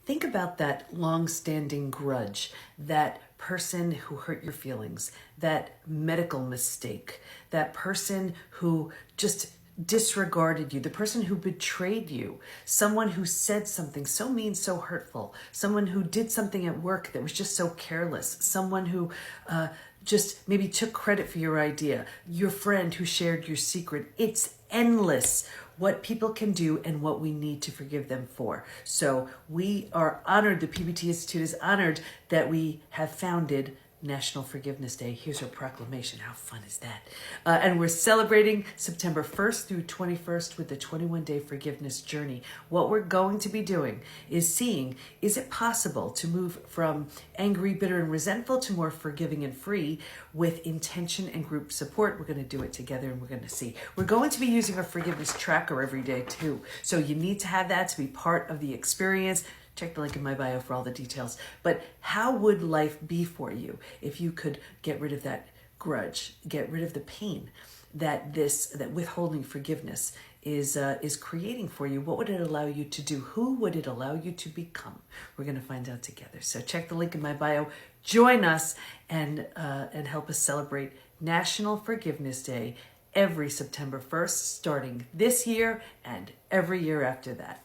Think about that long-standing grudge, that person who hurt your feelings, that medical mistake, that person who just disregarded you, the person who betrayed you, someone who said something so mean, so hurtful, someone who did something at work that was just so careless, someone who just maybe took credit for your idea, your friend who shared your secret. It's endless what people can do and what we need to forgive them for. So we are honored, the PBT Institute is honored that we have founded National Forgiveness Day. Here's our proclamation. How fun is that? And we're celebrating September 1st through 21st with the 21-day forgiveness journey. What we're going to be doing is seeing, is it possible to move from angry, bitter, and resentful to more forgiving and free with intention and group support? We're going to do it together and we're going to see. We're going to be using our forgiveness tracker every day too. So you need to have that to be part of the experience. Check the link in my bio for all the details. But how would life be for you if you could get rid of that grudge, get rid of the pain that withholding forgiveness is creating for you? What would it allow you to do? Who would it allow you to become? We're going to find out together. So check the link in my bio. Join us and help us celebrate National Forgiveness Day every September 1st, starting this year and every year after that.